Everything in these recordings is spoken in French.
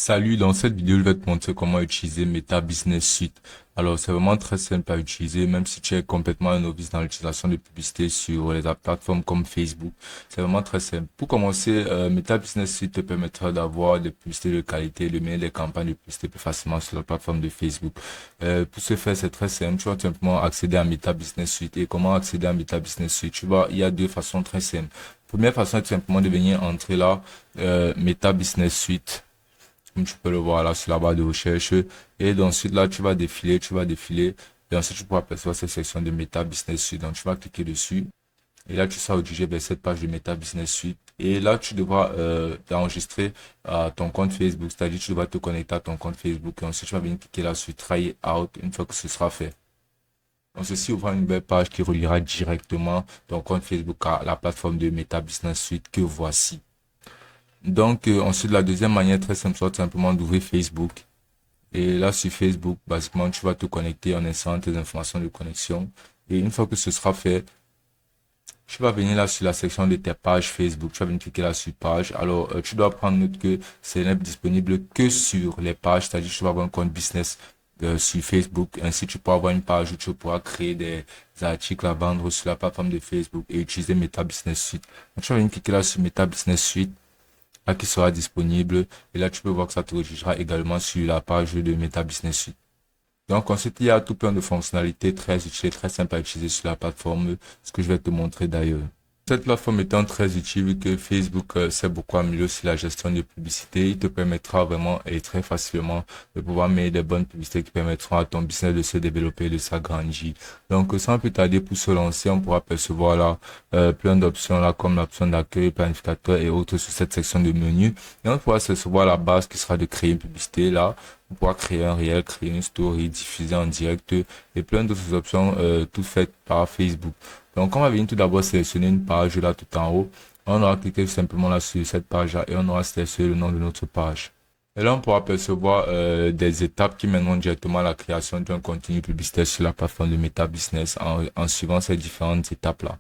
Salut, dans cette vidéo, je vais te montrer comment utiliser Meta Business Suite. Alors, c'est vraiment très simple à utiliser, même si tu es complètement un novice dans l'utilisation de publicité sur les plateformes comme Facebook. C'est vraiment très simple. Pour commencer, Meta Business Suite te permettra d'avoir des publicités de qualité, de mener des campagnes de publicité plus facilement sur la plateforme de Facebook. Pour ce faire, c'est très simple. Tu vas tout simplement accéder à Meta Business Suite. Et comment accéder à Meta Business Suite? Il y a deux façons très simples. Première façon est tout simplement de venir entrer là, Meta Business Suite, comme tu peux le voir là sur la barre de recherche. Et ensuite là, tu vas défiler. Et ensuite, tu pourras apercevoir cette section de Meta Business Suite. Donc, tu vas cliquer dessus. Et là, tu seras redirigé vers cette page de Meta Business Suite. Et là, tu devras t'enregistrer à ton compte Facebook. C'est-à-dire, tu devras te connecter à ton compte Facebook. Et ensuite, tu vas venir cliquer là sur Try Out une fois que ce sera fait. Donc, ceci ouvre une nouvelle page qui reliera directement ton compte Facebook à la plateforme de Meta Business Suite que voici. Donc, ensuite, la deuxième manière très simple, soit simplement d'ouvrir Facebook. Et là, sur Facebook, basiquement, tu vas te connecter en insérant tes informations de connexion. Et une fois que ce sera fait, tu vas venir là sur la section de tes pages Facebook. Tu vas venir cliquer là sur page. Alors, tu dois prendre note que ce n'est disponible que sur les pages. C'est-à-dire que tu vas avoir un compte business sur Facebook. Ainsi, tu pourras avoir une page où tu pourras créer des articles à vendre sur la plateforme de Facebook et utiliser Meta Business Suite. Donc, tu vas venir cliquer là sur Meta Business Suite, là qui sera disponible. Et là, tu peux voir que ça te redirigera également sur la page de Meta Business Suite. Donc ensuite, il y a tout plein de fonctionnalités très utiles, très simples à utiliser sur la plateforme, ce que je vais te montrer d'ailleurs. Cette plateforme étant très utile, vu que Facebook sait beaucoup améliorer sur la gestion de publicité, il te permettra vraiment et très facilement de pouvoir mettre des bonnes publicités qui permettront à ton business de se développer, de s'agrandir. Donc sans plus tarder, pour se lancer, on pourra percevoir là plein d'options là comme l'option d'accueil, planificateur et autres sur cette section de menu. Et on pourra percevoir la base qui sera de créer une publicité là. On pourra créer un réel, créer une story, diffuser en direct et plein d'autres options toutes faites par Facebook. Donc, on va venir tout d'abord sélectionner une page là tout en haut. On aura cliqué simplement là sur cette page là et on aura sélectionné le nom de notre page. Et là, on pourra percevoir des étapes qui mèneront directement à la création d'un contenu publicitaire sur la plateforme de Meta Business en suivant ces différentes étapes là.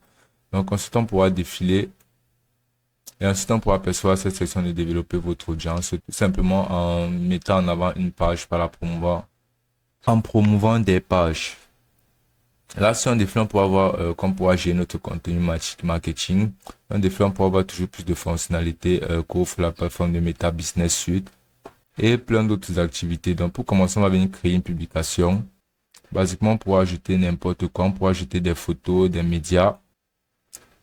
Donc, ensuite, on pourra défiler. Et ensuite, on pourra percevoir cette section de développer votre audience, tout simplement en mettant en avant une page par la promouvoir, en promouvant des pages. Là, si on défile, on pourra voir qu'on pourra gérer notre contenu marketing. On défile, on pourra voir toujours plus de fonctionnalités qu'offre la plateforme de Meta Business Suite et plein d'autres activités. Donc, pour commencer, on va venir créer une publication. Basiquement, on pourra ajouter n'importe quoi. On pourra ajouter des photos, des médias.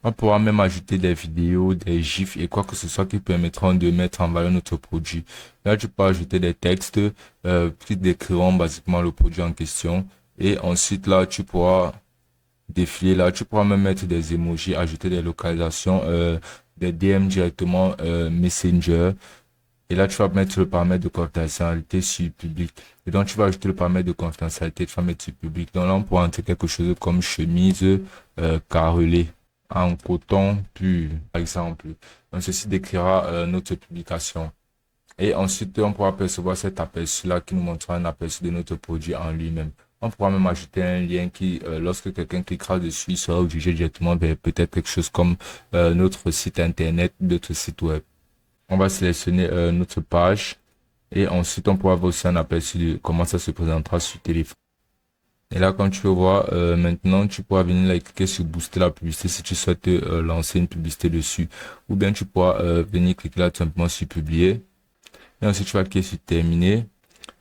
On pourra même ajouter des vidéos, des gifs et quoi que ce soit qui permettront de mettre en valeur notre produit. Là, tu peux ajouter des textes qui décriront basiquement le produit en question. Et ensuite, là, tu pourras défiler. Là, tu pourras même mettre des emojis, ajouter des localisations, des DM directement Messenger. Et là, tu vas mettre le paramètre de confidentialité sur public. Et donc, tu vas ajouter le paramètre de confidentialité, tu vas mettre sur public. Donc là, on pourra entrer quelque chose comme chemise carrelée en coton pur, par exemple. Donc, ceci décrira notre publication. Et ensuite, on pourra percevoir cet aperçu-là qui nous montrera un aperçu de notre produit en lui-même. On pourra même ajouter un lien qui, lorsque quelqu'un cliquera dessus, il sera dirigé directement vers peut-être quelque chose comme notre site internet, notre site web. On va sélectionner notre page et ensuite, on pourra voir aussi un aperçu de comment ça se présentera sur téléphone. Et là, comme tu peux voir, maintenant, tu pourras venir là, cliquer sur booster la publicité si tu souhaites lancer une publicité dessus. Ou bien tu pourras venir cliquer là tout simplement sur publier. Et ensuite, tu vas cliquer sur terminer.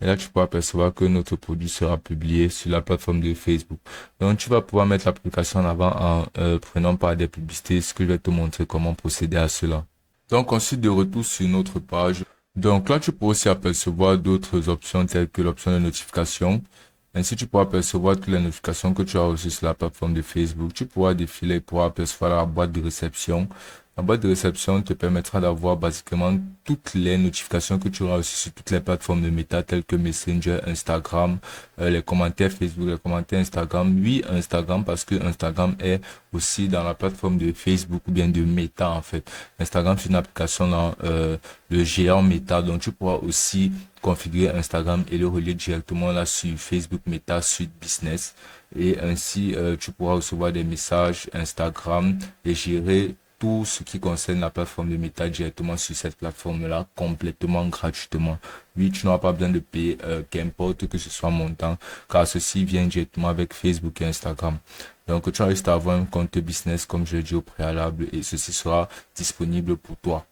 Et là, tu pourras percevoir que notre produit sera publié sur la plateforme de Facebook. Donc, tu vas pouvoir mettre la publication en avant en prenant par des publicités, ce que je vais te montrer comment procéder à cela. Donc, ensuite, de retour sur notre page. Donc là, tu pourras aussi apercevoir d'autres options telles que l'option de notification. Ainsi, tu pourras percevoir toutes les notifications que tu as reçues sur la plateforme de Facebook. Tu pourras défiler pour apercevoir la boîte de réception. La boîte de réception te permettra d'avoir basiquement toutes les notifications que tu auras reçues sur toutes les plateformes de Meta telles que Messenger, Instagram, les commentaires Facebook, les commentaires Instagram. Oui, Instagram parce que Instagram est aussi dans la plateforme de Facebook ou bien de Meta en fait. Instagram c'est une application dans le géant Meta, donc tu pourras aussi configurer Instagram et le relier directement là sur Facebook Meta Suite Business. Et ainsi, tu pourras recevoir des messages Instagram et gérer tout ce qui concerne la plateforme de Meta directement sur cette plateforme-là, complètement gratuitement. Oui, tu n'auras pas besoin de payer qu'importe que ce soit montant, car ceci vient directement avec Facebook et Instagram. Donc, tu as juste à avoir un compte business, comme je l'ai dit au préalable, et ceci sera disponible pour toi.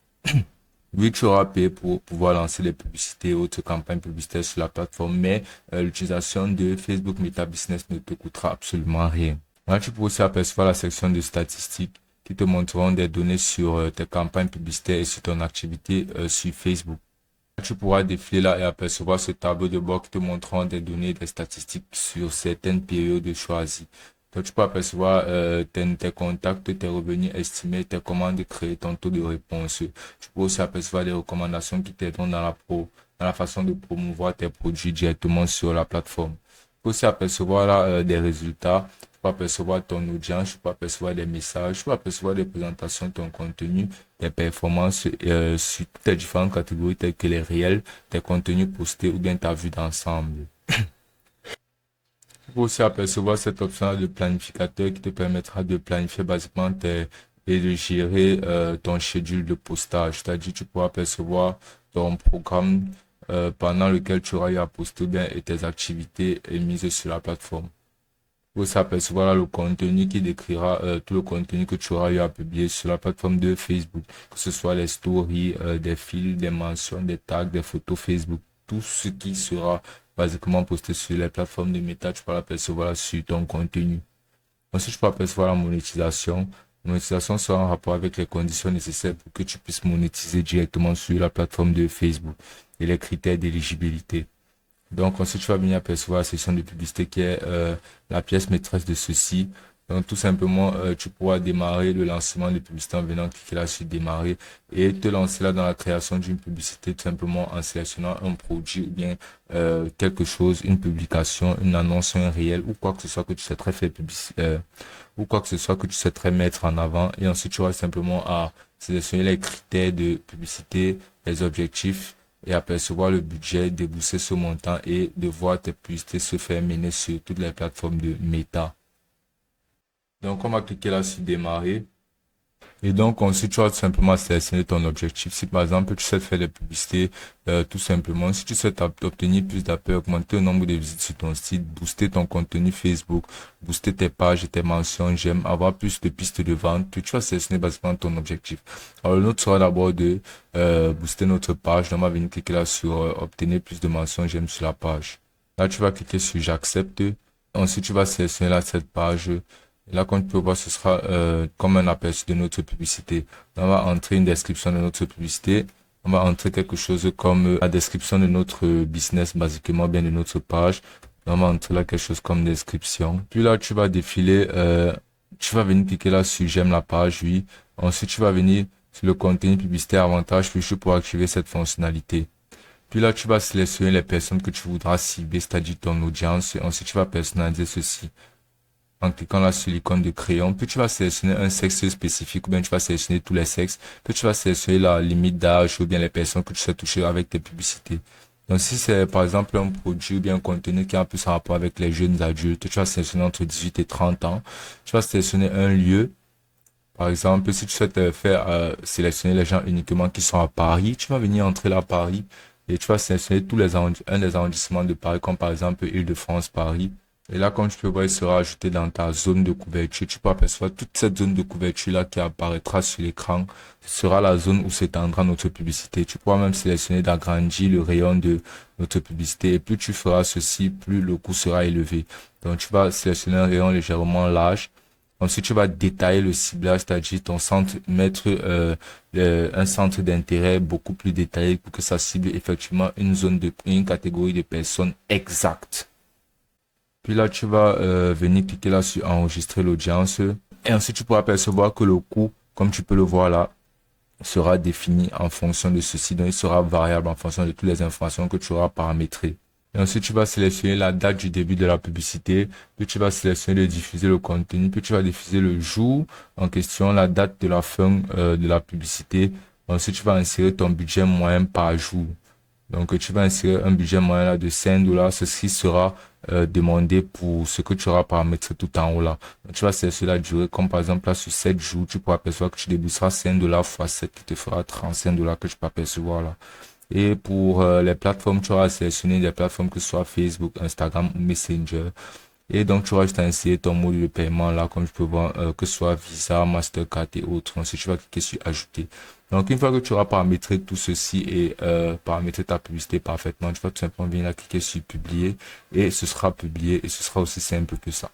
Oui, tu auras payé pour pouvoir lancer les publicités et autres campagnes publicitaires sur la plateforme, mais l'utilisation de Facebook Meta Business ne te coûtera absolument rien. Là, tu peux aussi apercevoir la section de statistiques qui te montreront des données sur tes campagnes publicitaires et sur ton activité sur Facebook. Là, tu pourras défiler là et apercevoir ce tableau de bord qui te montrera des données, des statistiques sur certaines périodes choisies. Donc, tu peux apercevoir tes contacts, tes revenus estimés, tes commandes créées, ton taux de réponse. Tu peux aussi apercevoir les recommandations qui t'aideront dans la façon de promouvoir tes produits directement sur la plateforme. Tu peux aussi apercevoir là des résultats. Tu peux apercevoir ton audience, tu peux apercevoir des messages, tu peux apercevoir des présentations de ton contenu, des performances sur toutes les différentes catégories telles que les réels, tes contenus postés ou bien ta vue d'ensemble. Tu peux aussi apercevoir cette option de planificateur qui te permettra de planifier basiquement et de gérer ton schedule de postage. C'est-à-dire tu pourras apercevoir ton programme pendant lequel tu auras eu à poster bien et tes activités mises sur la plateforme. Tu peux aussi apercevoir là, le contenu qui décrira tout le contenu que tu auras eu à publier sur la plateforme de Facebook, que ce soit les stories, des fils, des mentions, des tags, des photos Facebook, tout ce qui sera basiquement posté sur les plateformes de Meta, tu peux l'apercevoir sur ton contenu. Ensuite, tu peux apercevoir la monétisation. La monétisation sera en rapport avec les conditions nécessaires pour que tu puisses monétiser directement sur la plateforme de Facebook et les critères d'éligibilité. Donc ensuite, tu vas venir apercevoir la section de publicité qui est la pièce maîtresse de ceci. Donc tout simplement, tu pourras démarrer le lancement de publicité en venant cliquer là sur démarrer et te lancer là dans la création d'une publicité tout simplement en sélectionnant un produit ou bien quelque chose, une publication, une annonce, un réel ou quoi que ce soit que tu souhaiterais faire ou quoi que ce soit que tu souhaiterais mettre en avant. Et ensuite, tu auras simplement à sélectionner les critères de publicité, les objectifs et apercevoir le budget, débourser ce montant et de voir tes publicités se faire mener sur toutes les plateformes de Meta. Donc, on va cliquer là sur démarrer. Et donc, ensuite, tu vas tout simplement sélectionner ton objectif. Si par exemple, tu souhaites faire des publicités, tout simplement, si tu souhaites obtenir plus d'appels, augmenter le nombre de visites sur ton site, booster ton contenu Facebook, booster tes pages et tes mentions, j'aime, avoir plus de pistes de vente, tu vas sélectionner basiquement ton objectif. Alors, le nôtre sera d'abord de booster notre page. Donc, on va venir cliquer là sur obtenir plus de mentions, j'aime sur la page. Là, tu vas cliquer sur j'accepte. Ensuite, tu vas sélectionner là cette page. Là, comme tu peux voir, ce sera comme un aperçu de notre publicité. On va entrer une description de notre publicité. On va entrer quelque chose comme la description de notre business, basiquement, bien de notre page. On va entrer là quelque chose comme description. Puis là, tu vas défiler, tu vas venir cliquer là sur j'aime la page, oui. Ensuite, tu vas venir sur le contenu publicitaire avantage, puis pour activer cette fonctionnalité. Puis là, tu vas sélectionner les personnes que tu voudras cibler, c'est-à-dire ton audience. Et ensuite, tu vas personnaliser ceci en cliquant là sur l'icône de crayon. Puis tu vas sélectionner un sexe spécifique ou bien tu vas sélectionner tous les sexes. Puis tu vas sélectionner la limite d'âge ou bien les personnes que tu sais toucher avec tes publicités. Donc si c'est par exemple un produit ou bien un contenu qui a un peu ça rapport avec les jeunes adultes, tu vas sélectionner entre 18 et 30 ans. Tu vas sélectionner un lieu. Par exemple, si tu souhaites faire sélectionner les gens uniquement qui sont à Paris, tu vas venir entrer là à Paris et tu vas sélectionner tous les un des arrondissements de Paris, comme par exemple Île-de-France, Paris. Et là, comme tu peux voir, il sera ajouté dans ta zone de couverture. Tu peux apercevoir toute cette zone de couverture-là qui apparaîtra sur l'écran. Ce sera la zone où s'étendra notre publicité. Tu pourras même sélectionner d'agrandir le rayon de notre publicité. Et plus tu feras ceci, plus le coût sera élevé. Donc, tu vas sélectionner un rayon légèrement large. Ensuite, tu vas détailler le ciblage, c'est-à-dire ton centre, mettre un centre d'intérêt beaucoup plus détaillé pour que ça cible effectivement une catégorie de personnes exactes. Puis là, tu vas venir cliquer là sur enregistrer l'audience. Et ensuite, tu pourras percevoir que le coût, comme tu peux le voir là, sera défini en fonction de ceci. Donc, il sera variable en fonction de toutes les informations que tu auras paramétrées. Et ensuite, tu vas sélectionner la date du début de la publicité. Puis, tu vas sélectionner de diffuser le contenu. Puis, tu vas diffuser le jour en question, la date de la fin de la publicité. Ensuite, tu vas insérer ton budget moyen par jour. Donc, tu vas insérer un budget moyen là de 5 dollars. Ceci sera demandé pour ce que tu auras paramétré tout en haut là. Donc, tu vas sélectionner la durée. Comme par exemple, là, sur 7 jours, tu pourras percevoir que tu débourseras 5 dollars fois 7 qui te fera 35 dollars que tu peux apercevoir là. Et pour les plateformes, tu auras sélectionné des plateformes que ce soit Facebook, Instagram ou Messenger. Et donc, tu auras juste à insérer ton mode de paiement là, comme je peux voir, que ce soit Visa, Mastercard et autres. Ensuite, tu vas cliquer sur Ajouter. Donc, une fois que tu auras paramétré tout ceci et paramétré ta publicité parfaitement, tu vas tout simplement venir là, cliquer sur Publier et ce sera publié et ce sera aussi simple que ça.